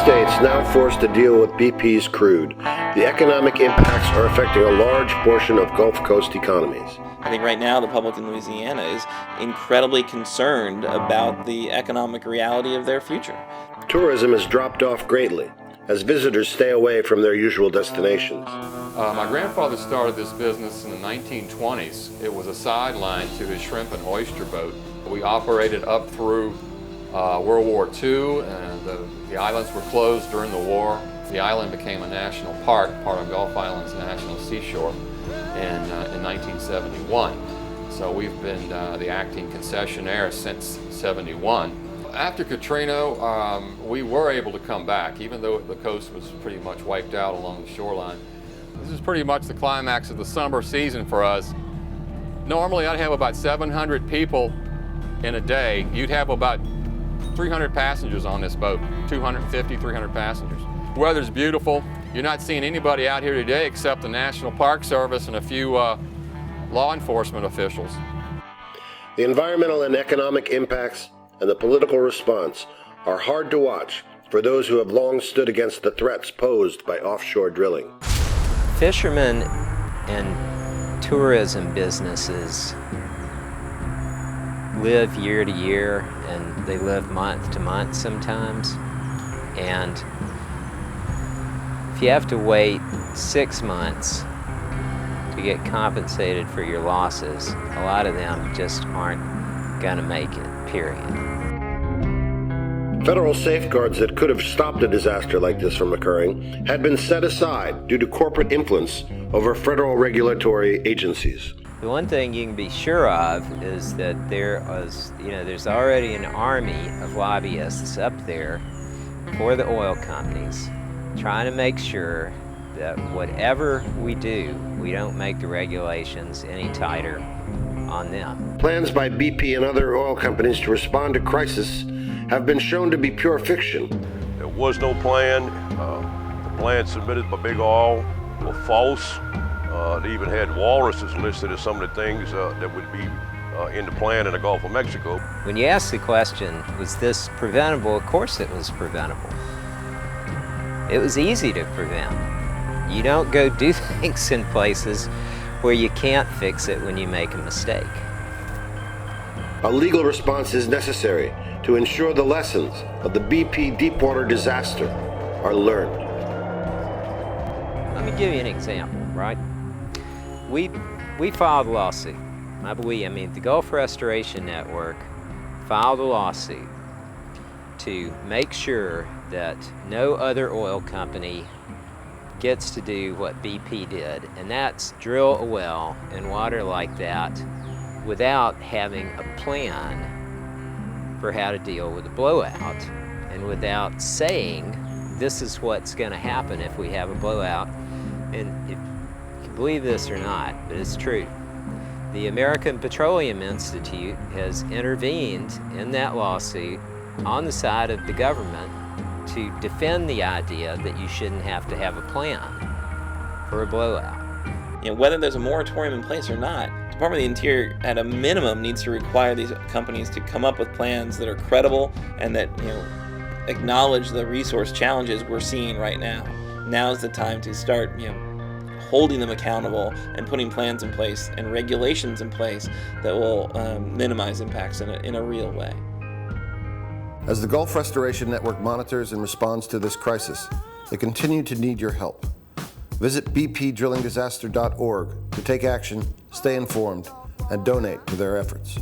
states now forced to deal with BP's crude, the economic impacts are affecting a large portion of Gulf Coast economies. I think right now the public in Louisiana is incredibly concerned about the economic reality of their future. Tourism has dropped off greatly as visitors stay away from their usual destinations. My grandfather started this business in the 1920s. It was a sideline to his shrimp and oyster boat. We operated up through World War II, and the islands were closed during the war. The island became a national park, part of Gulf Islands National Seashore, in 1971. So we've been the acting concessionaire since '71. After Katrina, we were able to come back, even though the coast was pretty much wiped out along the shoreline. This is pretty much the climax of the summer season for us. Normally I'd have about 700 people in a day. You'd have about 300 passengers on this boat, 250, 300 passengers. The weather's beautiful. You're not seeing anybody out here today except the National Park Service and a few law enforcement officials. The environmental and economic impacts and the political response are hard to watch for those who have long stood against the threats posed by offshore drilling. Fishermen and tourism businesses live year to year, and they live month to month sometimes. And if you have to wait 6 months to get compensated for your losses, a lot of them just aren't gonna make it, period. Federal safeguards that could have stopped a disaster like this from occurring had been set aside due to corporate influence over federal regulatory agencies. The one thing you can be sure of is that there's already an army of lobbyists up there for the oil companies trying to make sure that whatever we do, we don't make the regulations any tighter on them. Plans by BP and other oil companies to respond to crisis have been shown to be pure fiction. There was no plan. The plans submitted by Big Oil were false. They even had walruses listed as some of the things that would be in the plan in the Gulf of Mexico. When you ask the question, was this preventable? Of course it was preventable. It was easy to prevent. You don't go do things in places where you can't fix it when you make a mistake. A legal response is necessary to ensure the lessons of the BP Deepwater disaster are learned. Let me give you an example, right? We filed a lawsuit. I mean the Gulf Restoration Network filed a lawsuit to make sure that no other oil company gets to do what BP did, and that's drill a well in water like that without having a plan for how to deal with a blowout, and without saying this is what's going to happen if we have a blowout. And if you can believe this or not, but it's true. The American Petroleum Institute has intervened in that lawsuit on the side of the government to defend the idea that you shouldn't have to have a plan for a blowout. Whether there's a moratorium in place or not, the Department of the Interior, at a minimum, needs to require these companies to come up with plans that are credible and that acknowledge the resource challenges we're seeing right now. Now's the time to start, holding them accountable and putting plans in place and regulations in place that will minimize impacts in a real way. As the Gulf Restoration Network monitors and responds to this crisis, they continue to need your help. Visit bpdrillingdisaster.org to take action, stay informed, and donate to their efforts.